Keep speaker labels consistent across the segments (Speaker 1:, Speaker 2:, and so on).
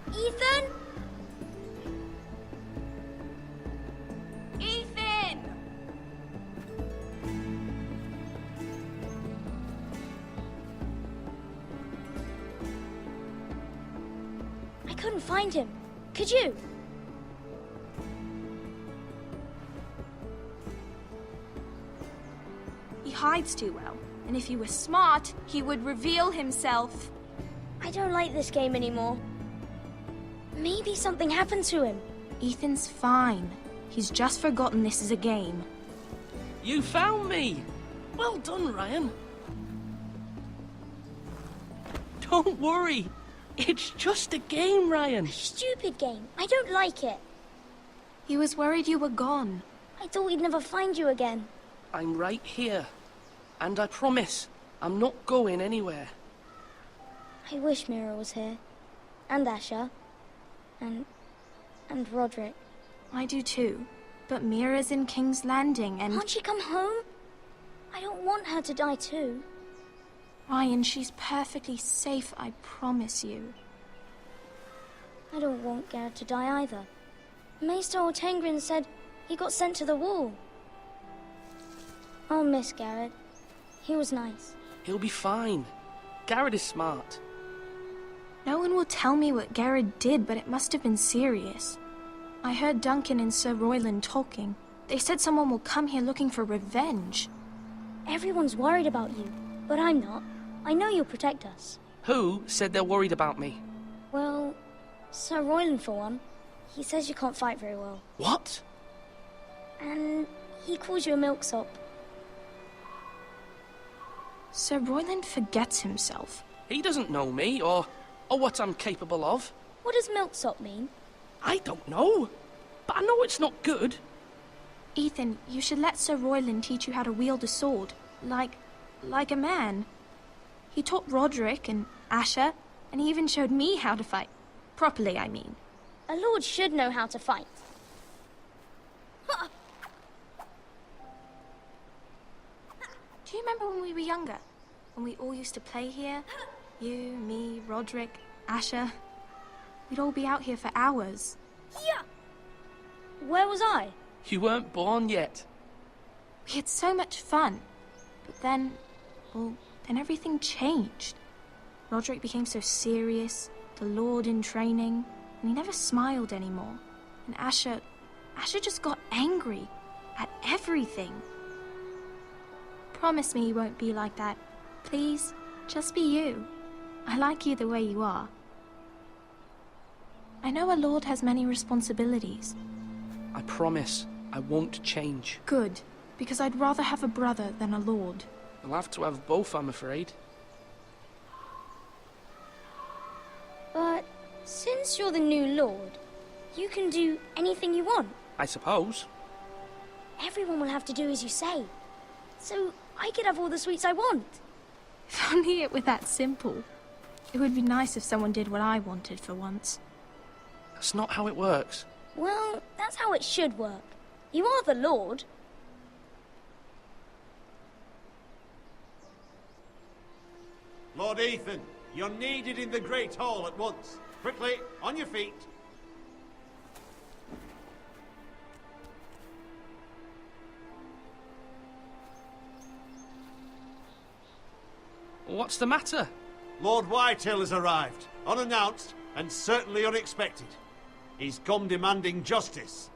Speaker 1: Ethan? Ethan! I couldn't find him. Could you?
Speaker 2: He hides too well, and if he were smart, he would reveal himself.
Speaker 1: I don't like this game anymore. Maybe something happened to him.
Speaker 2: Ethan's fine. He's just forgotten this is a game.
Speaker 3: You found me! Well done, Ryan. Don't worry. It's just a game, Ryan.
Speaker 1: Stupid game. I don't like it.
Speaker 2: He was worried you were gone.
Speaker 1: I thought we'd never find you again.
Speaker 3: I'm right here. And I promise, I'm not going anywhere.
Speaker 1: I wish Mira was here. And Asher. And Roderick.
Speaker 2: I do too. But Mira's in King's Landing and...
Speaker 1: Can't she come home? I don't want her to die too.
Speaker 2: Ryan, she's perfectly safe, I promise you.
Speaker 1: I don't want Garrett to die either. Maester Ortengrin said he got sent to the wall. I'll miss Garrett. He was nice.
Speaker 3: He'll be fine. Garrett is smart.
Speaker 2: No one will tell me what Garrett did, but it must have been serious. I heard Duncan and Sir Royland talking. They said someone will come here looking for revenge.
Speaker 1: Everyone's worried about you, but I'm not. I know you'll protect us.
Speaker 3: Who said they're worried about me?
Speaker 1: Well, Sir Royland for one. He says you can't fight very well.
Speaker 3: What?
Speaker 1: And he calls you a milksop.
Speaker 2: Sir Royland forgets himself.
Speaker 3: He doesn't know me, or what I'm capable of.
Speaker 1: What does milksop mean?
Speaker 3: I don't know. But I know it's not good.
Speaker 2: Ethan, you should let Sir Royland teach you how to wield a sword. Like a man. He taught Roderick and Asher, and he even showed me how to fight. Properly, I mean.
Speaker 1: A lord should know how to fight.
Speaker 2: Do you remember when we were younger? When we all used to play here? You, me, Roderick, Asher. We'd all be out here for hours.
Speaker 1: Yeah. Where was I?
Speaker 3: You weren't born yet.
Speaker 2: We had so much fun. But then, well, then everything changed. Roderick became so serious, the Lord in training, and he never smiled anymore. And Asher just got angry at everything. Promise me you won't be like that. Please, just be you. I like you the way you are. I know a lord has many responsibilities.
Speaker 3: I promise I won't change.
Speaker 2: Good, because I'd rather have a brother than a lord.
Speaker 3: I'll have to have both, I'm afraid.
Speaker 1: But since you're the new lord, you can do anything you want.
Speaker 3: I suppose.
Speaker 1: Everyone will have to do as you say. So I could have all the sweets I want.
Speaker 2: If only it were that simple. It would be nice if someone did what I wanted for once.
Speaker 3: That's not how it works.
Speaker 1: Well, that's how it should work. You are the lord.
Speaker 4: Lord Ethan, you're needed in the Great Hall at once. Quickly, on your feet.
Speaker 3: What's the matter?
Speaker 4: Lord Whitehill has arrived, unannounced and certainly unexpected. He's come demanding justice.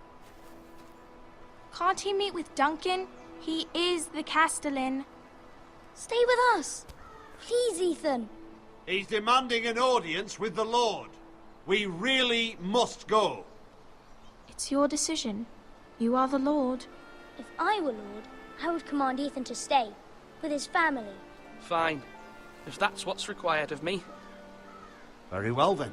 Speaker 2: Can't he meet with Duncan? He is the Castellan.
Speaker 1: Stay with us. Please, Ethan.
Speaker 4: He's demanding an audience with the Lord. We really must go.
Speaker 2: It's your decision. You are the Lord.
Speaker 1: If I were lord, I would command Ethan to stay, with his family.
Speaker 3: Fine. If that's what's required of me.
Speaker 4: Very well then.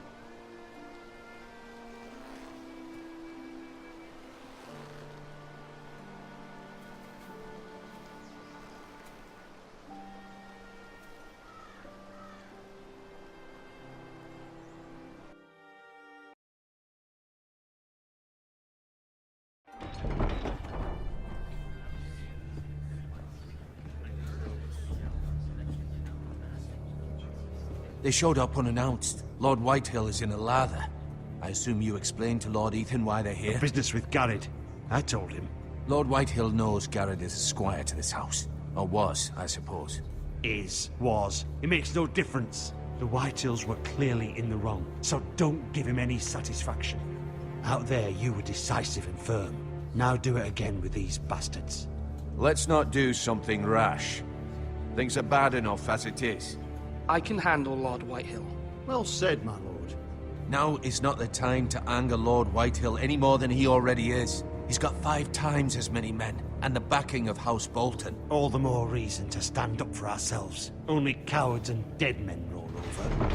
Speaker 5: They showed up unannounced. Lord Whitehill is in a lather. I assume you explained to Lord Ethan why they're here?
Speaker 4: Business with Garrett. I told him.
Speaker 5: Lord Whitehill knows Garrett is a squire to this house. Or was, I suppose.
Speaker 4: Was. It makes no difference. The Whitehills were clearly in the wrong, so don't give him any satisfaction. Out there, you were decisive and firm. Now do it again with these bastards.
Speaker 5: Let's not do something rash. Things are bad enough as it is.
Speaker 3: I can handle Lord Whitehill.
Speaker 4: Well said, my lord.
Speaker 5: Now is not the time to anger Lord Whitehill any more than he already is. He's got 5 times as many men, and the backing of House Bolton.
Speaker 4: All the more reason to stand up for ourselves. Only cowards and dead men roll over.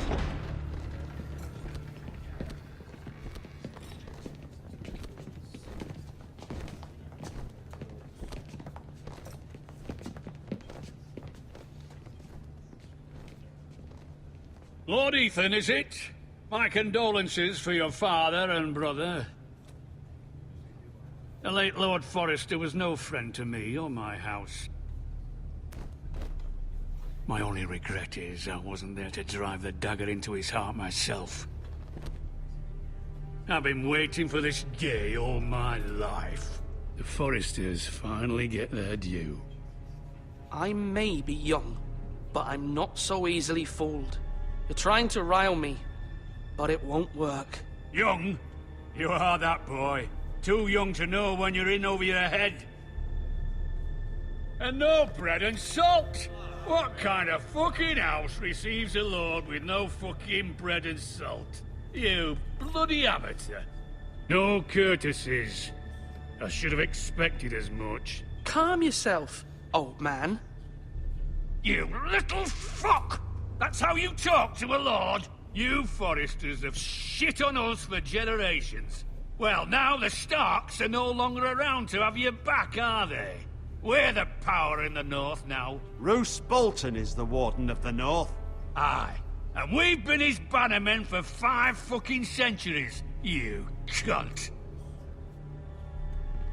Speaker 6: Lord Ethan, is it? My condolences for your father and brother. The late Lord Forrester was no friend to me or my house. My only regret is I wasn't there to drive the dagger into his heart myself. I've been waiting for this day all my life. The Forresters finally get their due.
Speaker 3: I may be young, but I'm not so easily fooled. You're trying to rile me, but it won't work.
Speaker 6: Young? You are that boy. Too young to know when you're in over your head. And no bread and salt! What kind of fucking house receives a lord with no fucking bread and salt? You bloody amateur. No courtesies. I should have expected as much.
Speaker 3: Calm yourself, old man.
Speaker 6: You little fuck! That's how you talk to a lord? You Forresters have shit on us for generations. Well, now the Starks are no longer around to have your back, are they? We're the power in the north now.
Speaker 4: Roose Bolton is the Warden of the North.
Speaker 6: Aye. And we've been his bannermen for 5 fucking centuries, you cunt.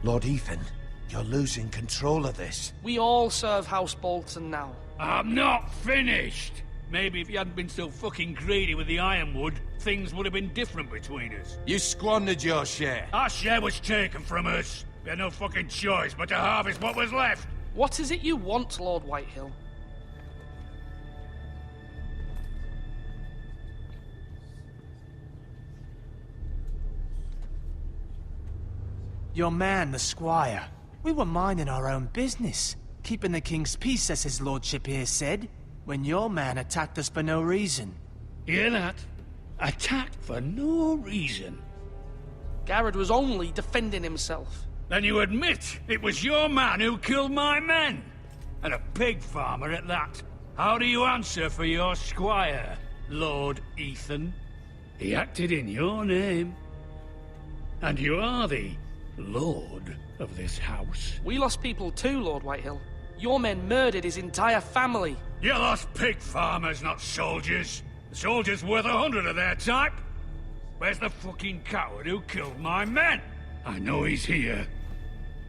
Speaker 5: Lord Ethan, you're losing control of this.
Speaker 3: We all serve House Bolton now.
Speaker 6: I'm not finished. Maybe if you hadn't been so fucking greedy with the ironwood, things would have been different between us.
Speaker 5: You squandered your share.
Speaker 6: Our share was taken from us. We had no fucking choice but to harvest what was left.
Speaker 3: What is it you want, Lord Whitehill?
Speaker 7: Your man, the squire. We were minding our own business, keeping the king's peace, as his lordship here said, when your man attacked us for no reason.
Speaker 6: Hear that? Attacked for no reason.
Speaker 3: Garrett was only defending himself.
Speaker 6: Then you admit it was your man who killed my men? And a pig farmer at that. How do you answer for your squire, Lord Ethan? He acted in your name. And you are the lord of this house.
Speaker 3: We lost people too, Lord Whitehill. Your men murdered his entire family.
Speaker 6: You lost pig farmers, not soldiers. The soldiers worth 100 of their type. Where's the fucking coward who killed my men? I know he's here.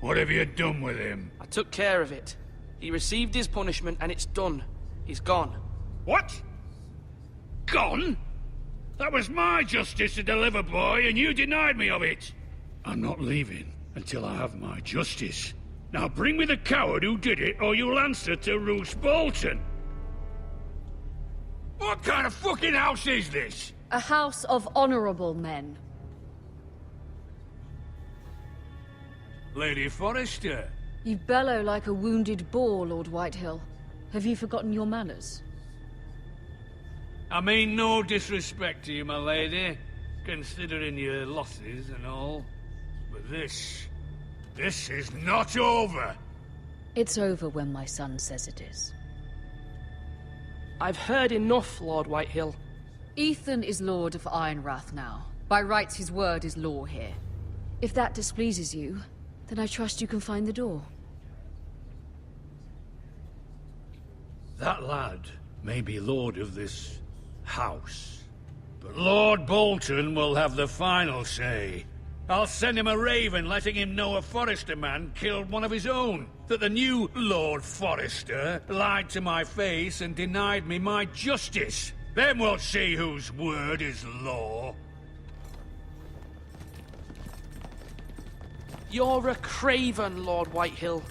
Speaker 6: What have you done with him?
Speaker 3: I took care of it. He received his punishment and it's done. He's gone.
Speaker 6: What? Gone? That was my justice to deliver, boy, and you denied me of it. I'm not leaving until I have my justice. Now bring me the coward who did it, or you'll answer to Roose Bolton. What kind of fucking house is this?
Speaker 8: A house of honorable men.
Speaker 6: Lady Forrester.
Speaker 8: You bellow like a wounded boar, Lord Whitehill. Have you forgotten your manners?
Speaker 6: I mean no disrespect to you, my lady, considering your losses and all. But this is not over.
Speaker 8: It's over when my son says it is.
Speaker 3: I've heard enough, Lord Whitehill.
Speaker 8: Ethan is Lord of Ironrath now. By rights, his word is law here. If that displeases you, then I trust you can find the door.
Speaker 6: That lad may be lord of this house, but Lord Bolton will have the final say. I'll send him a raven letting him know a Forrester man killed one of his own. That the new Lord Forrester lied to my face and denied me my justice. Then we'll see whose word is law.
Speaker 3: You're a craven, Lord Whitehill.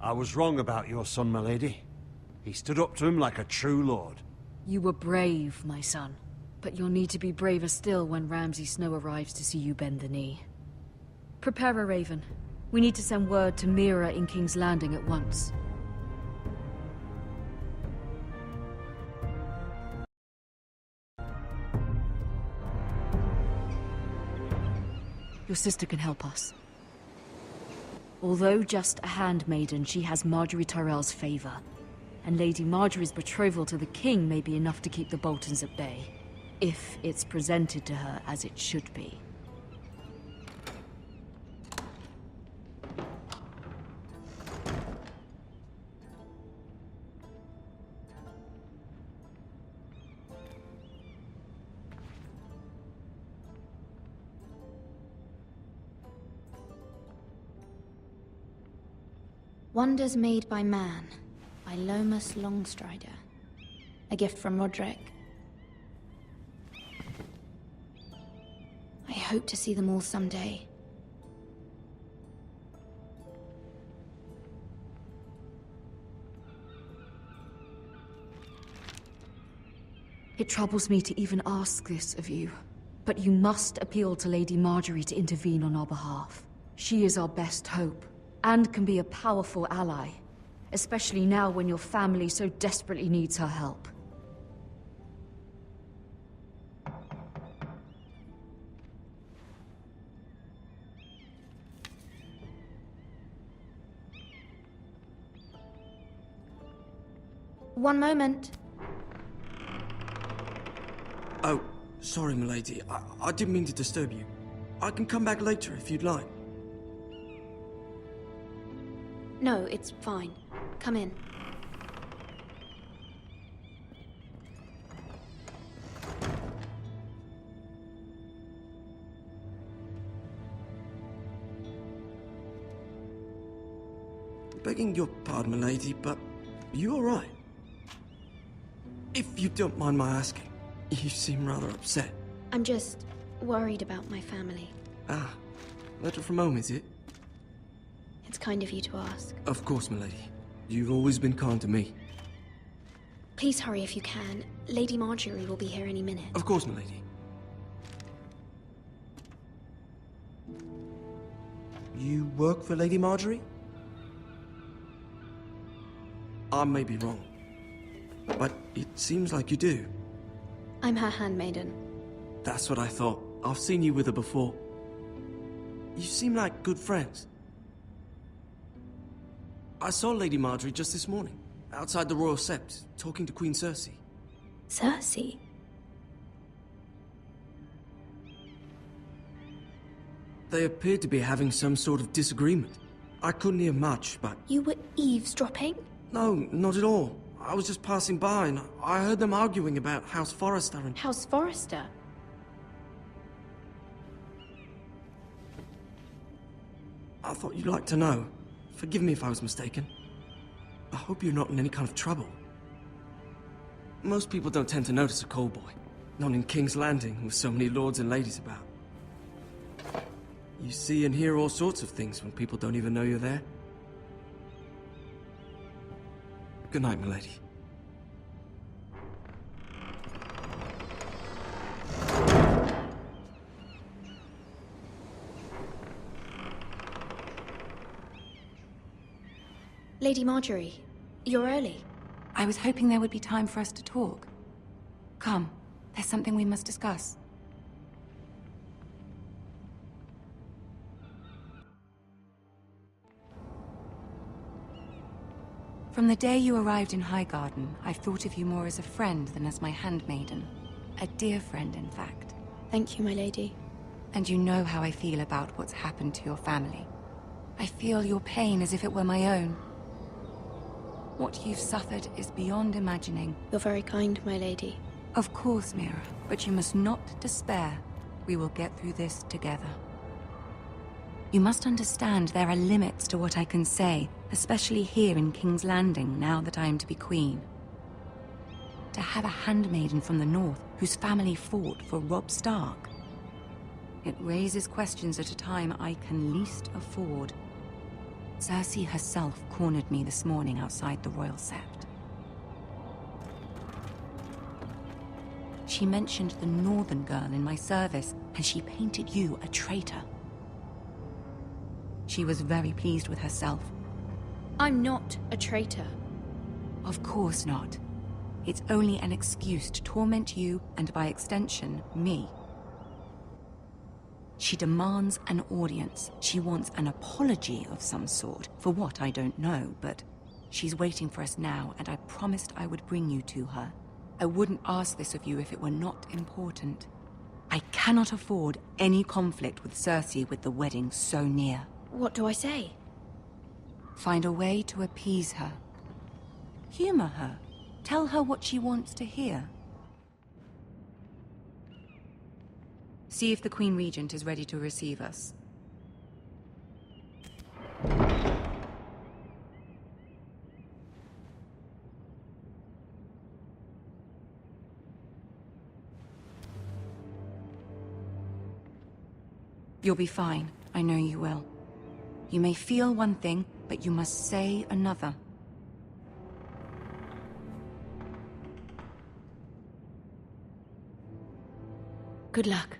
Speaker 4: I was wrong about your son, my lady. He stood up to him like a true lord.
Speaker 8: You were brave, my son. But you'll need to be braver still when Ramsay Snow arrives to see you bend the knee. Prepare a raven. We need to send word to Mira in King's Landing at once. Your sister can help us. Although just a handmaiden, she has Margaery Tyrell's favor. And Lady Margaery's betrothal to the king may be enough to keep the Boltons at bay. If it's presented to her as it should be.
Speaker 9: Wonders Made by Man, by Lomas Longstrider. A gift from Roderick. I hope to see them all someday.
Speaker 8: It troubles me to even ask this of you, but you must appeal to Lady Margaery to intervene on our behalf. She is our best hope, and can be a powerful ally, especially now when your family so desperately needs her help.
Speaker 9: One moment.
Speaker 10: Oh, sorry, milady. I didn't mean to disturb you. I can come back later if you'd like.
Speaker 9: No, it's fine. Come in.
Speaker 10: Begging your pardon, milady, but you all right? If you don't mind my asking, you seem rather upset.
Speaker 9: I'm just worried about my family.
Speaker 10: Ah, letter from home, is it?
Speaker 9: It's kind of you to ask.
Speaker 10: Of course, milady. You've always been kind to me.
Speaker 9: Please hurry if you can. Lady Margaery will be here any minute.
Speaker 10: Of course, milady. You work for Lady Margaery? I may be wrong, but it seems like you do.
Speaker 9: I'm her handmaiden.
Speaker 10: That's what I thought. I've seen you with her before. You seem like good friends. I saw Lady Margaery just this morning, outside the Royal Sept, talking to Queen Cersei.
Speaker 9: Cersei?
Speaker 10: They appeared to be having some sort of disagreement. I couldn't hear much, but...
Speaker 9: You were eavesdropping?
Speaker 10: No, not at all. I was just passing by and I heard them arguing about House Forrester and...
Speaker 9: House Forrester?
Speaker 10: I thought you'd like to know. Forgive me if I was mistaken. I hope you're not in any kind of trouble. Most people don't tend to notice a call boy. Not in King's Landing, with so many lords and ladies about. You see and hear all sorts of things when people don't even know you're there. Good night, milady.
Speaker 9: Lady Margaery, you're early.
Speaker 11: I was hoping there would be time for us to talk. Come, there's something we must discuss. From the day you arrived in Highgarden, I've thought of you more as a friend than as my handmaiden. A dear friend, in fact.
Speaker 9: Thank you, my lady.
Speaker 11: And you know how I feel about what's happened to your family. I feel your pain as if it were my own. What you've suffered is beyond imagining.
Speaker 9: You're very kind, my lady.
Speaker 11: Of course, Mira, but you must not despair. We will get through this together. You must understand there are limits to what I can say, especially here in King's Landing, now that I am to be queen. To have a handmaiden from the north whose family fought for Robb Stark. It raises questions at a time I can least afford. Cersei herself cornered me this morning outside the Royal Sept. She mentioned the northern girl in my service, and she painted you a traitor. She was very pleased with herself.
Speaker 9: I'm not a traitor.
Speaker 11: Of course not. It's only an excuse to torment you, and by extension, me. She demands an audience. She wants an apology of some sort, for what I don't know, but she's waiting for us now, and I promised I would bring you to her. I wouldn't ask this of you if it were not important. I cannot afford any conflict with Cersei with the wedding so near.
Speaker 9: What do I say?
Speaker 11: Find a way to appease her. Humor her. Tell her what she wants to hear. See if the Queen Regent is ready to receive us. You'll be fine. I know you will. You may feel one thing, but you must say another.
Speaker 9: Good luck.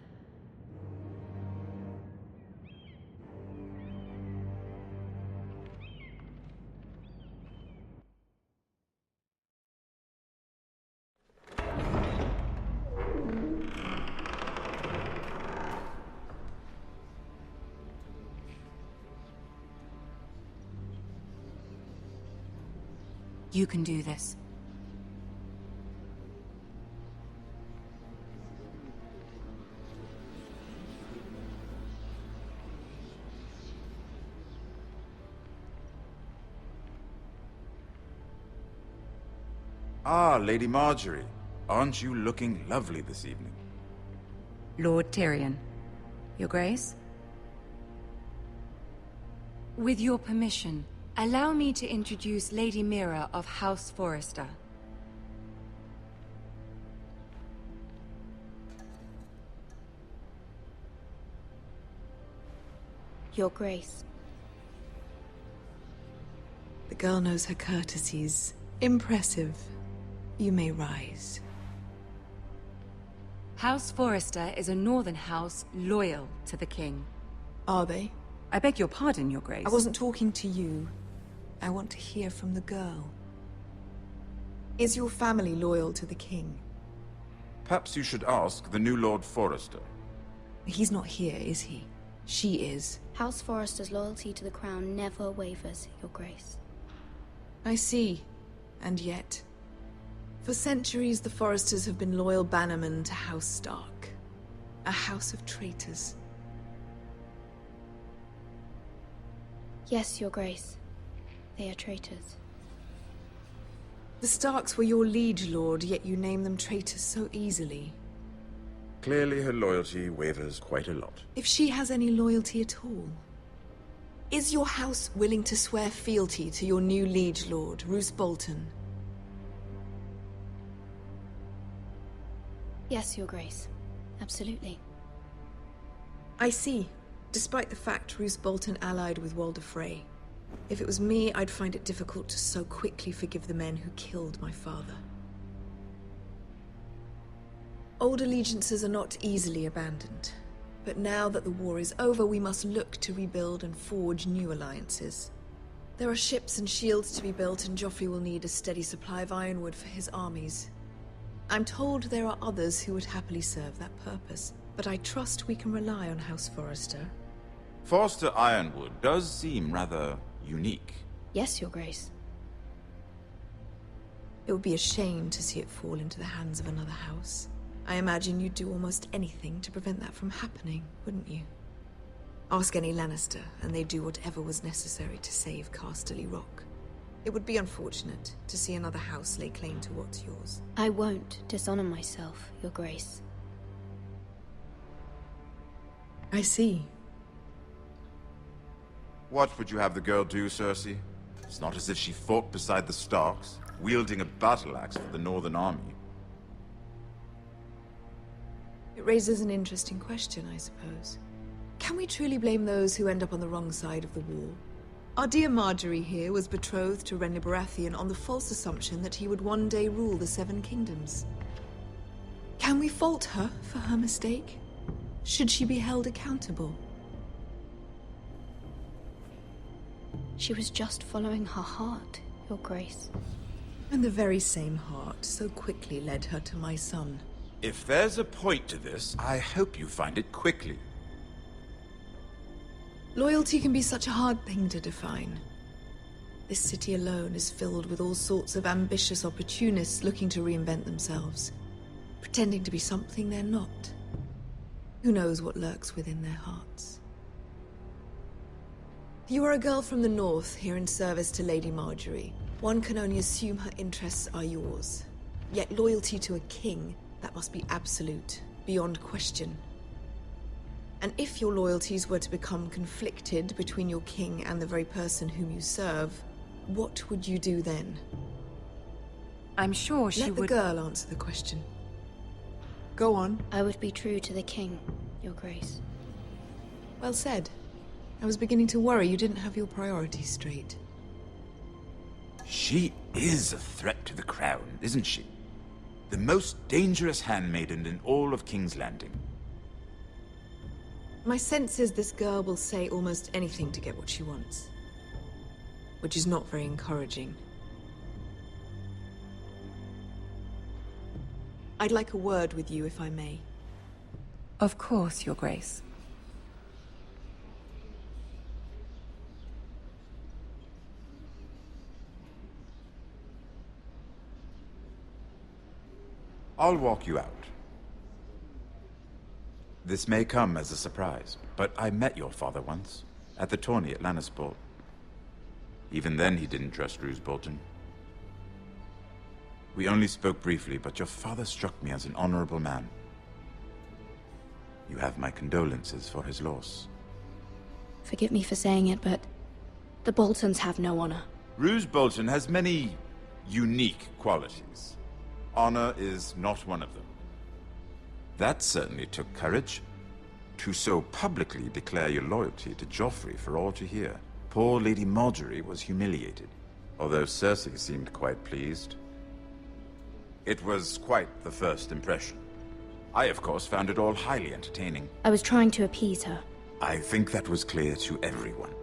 Speaker 11: You can do this.
Speaker 12: Ah, Lady Margaery. Aren't you looking lovely this evening?
Speaker 11: Lord Tyrion. Your Grace? With your permission, allow me to introduce Lady Mira of House Forrester.
Speaker 9: Your Grace.
Speaker 13: The girl knows her courtesies. Impressive. You may rise.
Speaker 11: House Forrester is a northern house loyal to the king.
Speaker 13: Are they?
Speaker 11: I beg your pardon, Your Grace.
Speaker 13: I wasn't talking to you. I want to hear from the girl. Is your family loyal to the king?
Speaker 12: Perhaps you should ask the new Lord Forrester.
Speaker 13: He's not here, is he? She is.
Speaker 9: House Forrester's loyalty to the crown never wavers, Your Grace.
Speaker 13: I see. And yet... For centuries, the Forresters have been loyal bannermen to House Stark. A house of traitors.
Speaker 9: Yes, Your Grace. They are traitors.
Speaker 13: The Starks were your liege lord, yet you name them traitors so easily.
Speaker 12: Clearly her loyalty wavers quite a lot.
Speaker 13: If she has any loyalty at all. Is your house willing to swear fealty to your new liege lord, Roose Bolton?
Speaker 9: Yes, Your Grace. Absolutely.
Speaker 13: I see. Despite the fact Roose Bolton allied with Walder Frey. If it was me, I'd find it difficult to so quickly forgive the men who killed my father. Old allegiances are not easily abandoned. But now that the war is over, we must look to rebuild and forge new alliances. There are ships and shields to be built, and Joffrey will need a steady supply of ironwood for his armies. I'm told there are others who would happily serve that purpose, but I trust we can rely on House Forrester.
Speaker 12: Forrester Ironwood does seem rather unique.
Speaker 9: Yes, Your Grace.
Speaker 13: It would be a shame to see it fall into the hands of another house. I imagine you'd do almost anything to prevent that from happening, wouldn't you? Ask any Lannister, and they'd do whatever was necessary to save Casterly Rock. It would be unfortunate to see another house lay claim to what's yours.
Speaker 9: I won't dishonor myself, Your Grace.
Speaker 13: I see.
Speaker 12: What would you have the girl do, Cersei? It's not as if she fought beside the Starks, wielding a battle axe for the Northern Army.
Speaker 13: It raises an interesting question, I suppose. Can we truly blame those who end up on the wrong side of the war? Our dear Marjorie here was betrothed to Renly Baratheon on the false assumption that he would one day rule the Seven Kingdoms. Can we fault her for her mistake? Should she be held accountable?
Speaker 9: She was just following her heart, Your Grace.
Speaker 13: And the very same heart so quickly led her to my son.
Speaker 12: If there's a point to this, I hope you find it quickly.
Speaker 13: Loyalty can be such a hard thing to define. This city alone is filled with all sorts of ambitious opportunists looking to reinvent themselves, pretending to be something they're not. Who knows what lurks within their hearts? You are a girl from the north, here in service to Lady Marjorie. One can only assume her interests are yours. Yet loyalty to a king, that must be absolute, beyond question. And if your loyalties were to become conflicted between your king and the very person whom you serve, what would you do then?
Speaker 11: I'm sure she would...
Speaker 13: Let the girl answer the question. Go on.
Speaker 9: I would be true to the king, Your Grace.
Speaker 13: Well said. I was beginning to worry you didn't have your priorities straight.
Speaker 12: She is a threat to the crown, isn't she? The most dangerous handmaiden in all of King's Landing.
Speaker 13: My sense is this girl will say almost anything to get what she wants. Which is not very encouraging. I'd like a word with you, if I may.
Speaker 11: Of course, Your Grace.
Speaker 12: I'll walk you out. This may come as a surprise, but I met your father once, at the tourney at Lannisport. Even then he didn't trust Roose Bolton. We only spoke briefly, but your father struck me as an honorable man. You have my condolences for his loss.
Speaker 9: Forgive me for saying it, but the Boltons have no honor.
Speaker 12: Roose Bolton has many unique qualities. Honor is not one of them. That certainly took courage. To so publicly declare your loyalty to Joffrey for all to hear. Poor Lady Marjorie was humiliated, although Cersei seemed quite pleased. It was quite the first impression. I, of course, found it all highly entertaining.
Speaker 9: I was trying to appease her.
Speaker 12: I think that was clear to everyone.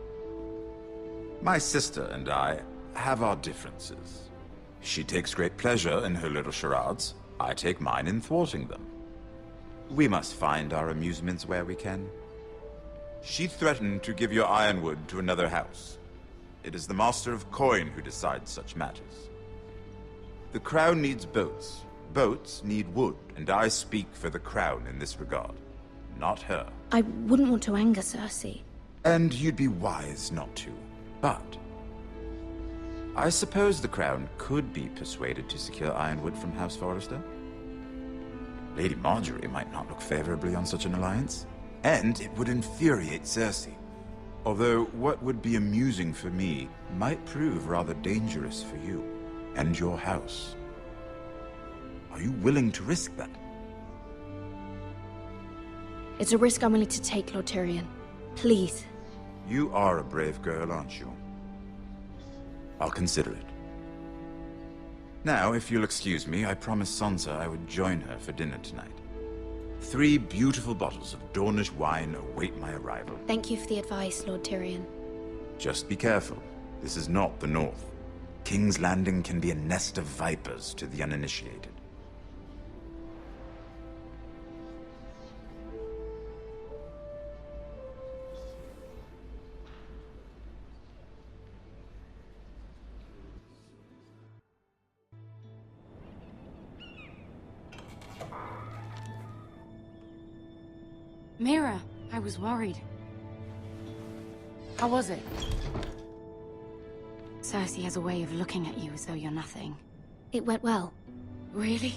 Speaker 12: My sister and I have our differences. She takes great pleasure in her little charades. I take mine in thwarting them. We must find our amusements where we can. She threatened to give your ironwood to another house. It is the Master of Coin who decides such matters. The Crown needs boats. Boats need wood, and I speak for the Crown in this regard, not her.
Speaker 9: I wouldn't want to anger Cersei.
Speaker 12: And you'd be wise not to. But I suppose the Crown could be persuaded to secure ironwood from House Forrester. Lady Marjorie might not look favorably on such an alliance, and it would infuriate Cersei. Although what would be amusing for me might prove rather dangerous for you and your house. Are you willing to risk that?
Speaker 9: It's a risk I'm willing to take, Lord Tyrion. Please.
Speaker 12: You are a brave girl, aren't you? I'll consider it. Now, if you'll excuse me, I promised Sansa I would join her for dinner tonight. 3 beautiful bottles of Dornish wine await my arrival.
Speaker 9: Thank you for the advice, Lord Tyrion.
Speaker 12: Just be careful. This is not the North. King's Landing can be a nest of vipers to the uninitiated.
Speaker 11: Mira, I was worried. How was it?
Speaker 14: Cersei has a way of looking at you as though you're nothing.
Speaker 9: It went well.
Speaker 14: Really?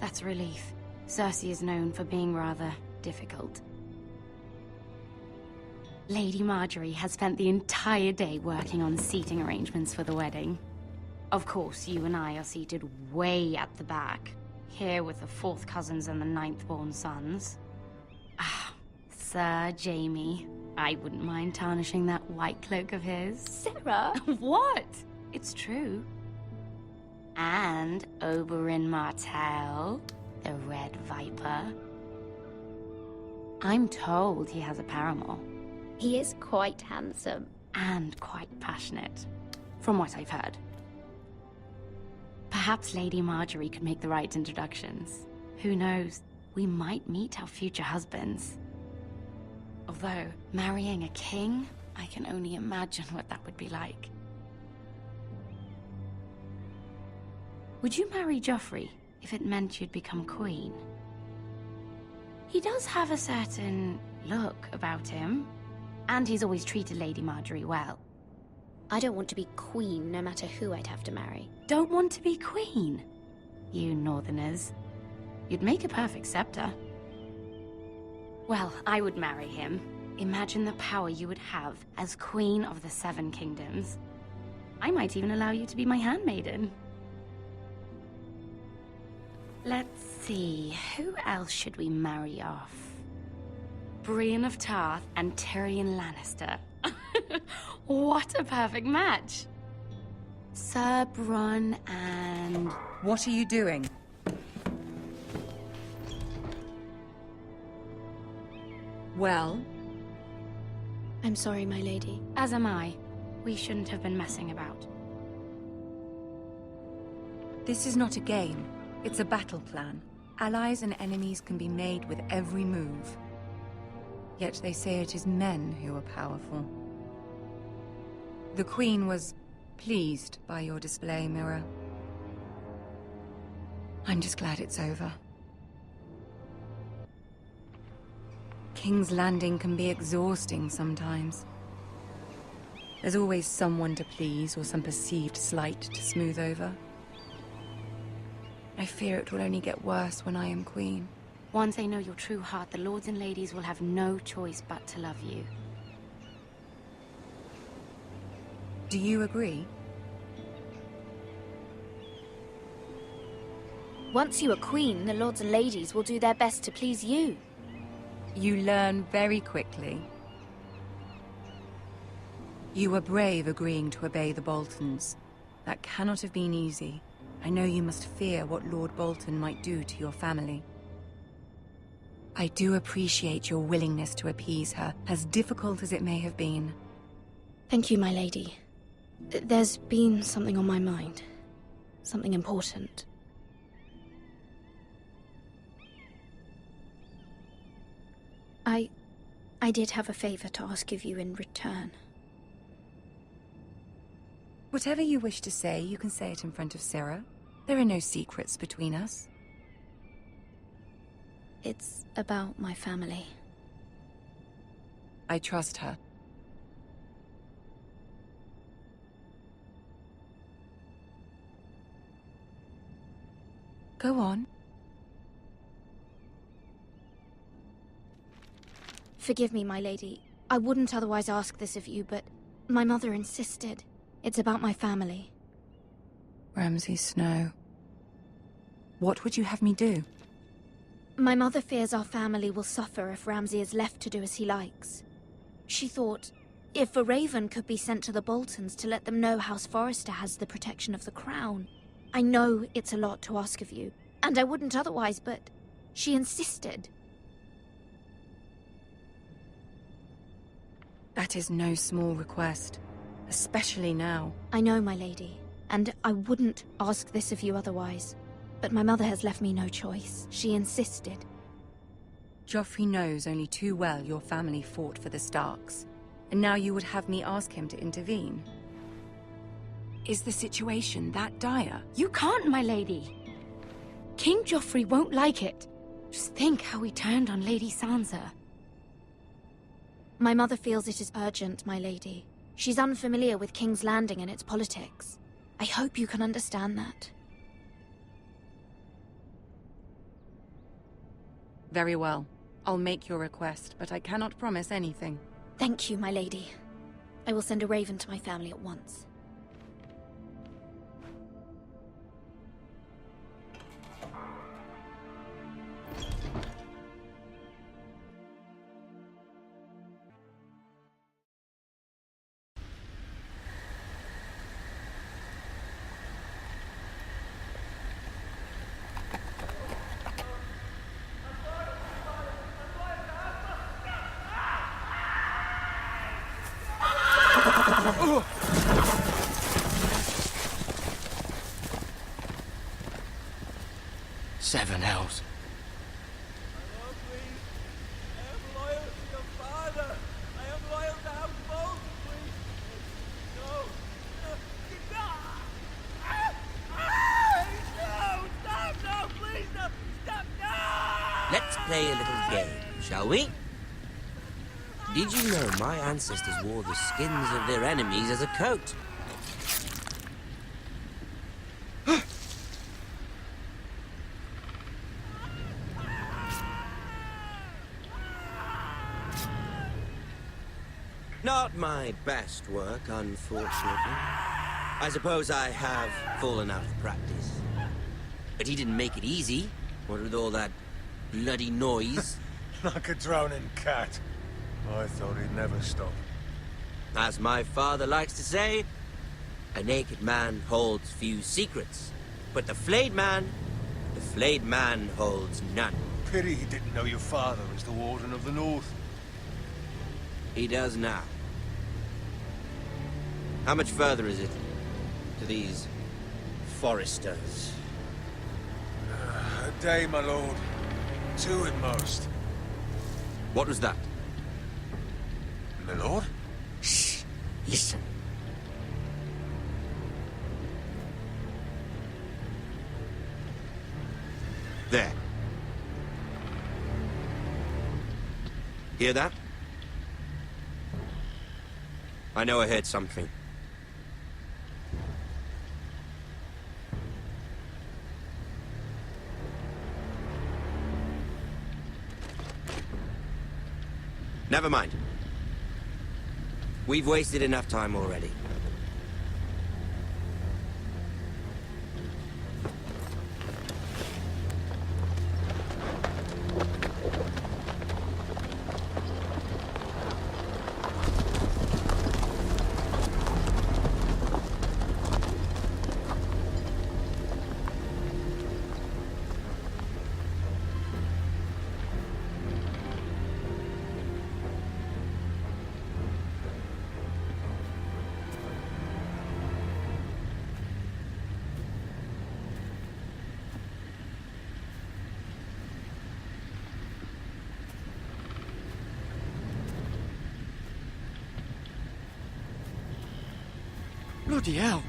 Speaker 14: That's a relief. Cersei is known for being rather difficult. Lady Marjorie has spent the entire day working on seating arrangements for the wedding. Of course, you and I are seated way at the back, here with the 4th cousins and the 9th-born sons. Ah, Sir Jaime. I wouldn't mind tarnishing that white cloak of his.
Speaker 9: Sarah!
Speaker 14: What? It's true. And Oberyn Martell, the Red Viper. I'm told he has a paramour.
Speaker 9: He is quite handsome.
Speaker 14: And quite passionate, from what I've heard. Perhaps Lady Marjorie could make the right introductions. Who knows? We might meet our future husbands. Although, marrying a king, I can only imagine what that would be like. Would you marry Joffrey if it meant you'd become queen? He does have a certain look about him, and he's always treated Lady Marjorie well.
Speaker 9: I don't want to be queen, no matter who I'd have to marry.
Speaker 14: Don't want to be queen? You northerners. You'd make a perfect scepter. Well, I would marry him. Imagine the power you would have as Queen of the 7 Kingdoms. I might even allow you to be my handmaiden. Let's see, who else should we marry off? Brienne of Tarth and Tyrion Lannister. What a perfect match! Sir Bronn and...
Speaker 11: What are you doing? Well?
Speaker 9: I'm sorry, my lady.
Speaker 14: As am I. We shouldn't have been messing about.
Speaker 11: This is not a game. It's a battle plan. Allies and enemies can be made with every move. Yet they say it is men who are powerful. The Queen was pleased by your display, Mira. I'm just glad it's over. King's Landing can be exhausting sometimes. There's always someone to please or some perceived slight to smooth over. I fear it will only get worse when I am queen.
Speaker 14: Once they know your true heart, the lords and ladies will have no choice but to love you.
Speaker 11: Do you agree?
Speaker 9: Once you are queen, the lords and ladies will do their best to please you.
Speaker 11: You learn very quickly. You were brave agreeing to obey the Boltons. That cannot have been easy. I know you must fear what Lord Bolton might do to your family. I do appreciate your willingness to appease her, as difficult as it may have been.
Speaker 9: Thank you, my lady. There's been something on my mind. Something important. I did have a favor to ask of you in return.
Speaker 11: Whatever you wish to say, you can say it in front of Sarah. There are no secrets between us.
Speaker 9: It's about my family.
Speaker 11: I trust her. Go on.
Speaker 9: Forgive me, my lady. I wouldn't otherwise ask this of you, but my mother insisted. It's about my family.
Speaker 11: Ramsay Snow. What would you have me do?
Speaker 9: My mother fears our family will suffer if Ramsay is left to do as he likes. She thought, if a raven could be sent to the Boltons to let them know House Forrester has the protection of the crown. I know it's a lot to ask of you, and I wouldn't otherwise, but she insisted.
Speaker 11: That is no small request, especially now.
Speaker 9: I know, my lady, and I wouldn't ask this of you otherwise. But my mother has left me no choice. She insisted.
Speaker 11: Joffrey knows only too well your family fought for the Starks, and now you would have me ask him to intervene. Is the situation that dire?
Speaker 14: You can't, my lady. King Joffrey won't like it. Just think how he turned on Lady Sansa.
Speaker 9: My mother feels it is urgent, my lady. She's unfamiliar with King's Landing and its politics. I hope you can understand that.
Speaker 11: Very well. I'll make your request, but I cannot promise anything.
Speaker 9: Thank you, my lady. I will send a raven to my family at once.
Speaker 3: Seven hells.
Speaker 15: Let's play a little game, shall we? Did you know my ancestors wore the skins of their enemies as a coat? Not my best work, unfortunately. I suppose I have fallen out of practice. But he didn't make it easy, what with all that bloody noise.
Speaker 16: Like a drowning cat. I thought he'd never stop.
Speaker 15: As my father likes to say, a naked man holds few secrets. But the flayed man holds none.
Speaker 16: Pity he didn't know your father was the Warden of the North.
Speaker 15: He does now. How much further is it to these Foresters?
Speaker 16: A day, my lord. 2 at most.
Speaker 15: What was that?
Speaker 16: My lord?
Speaker 15: Shh! Listen. There. Hear that? I know I heard something. Never mind. We've wasted enough time already.
Speaker 10: Bloody hell!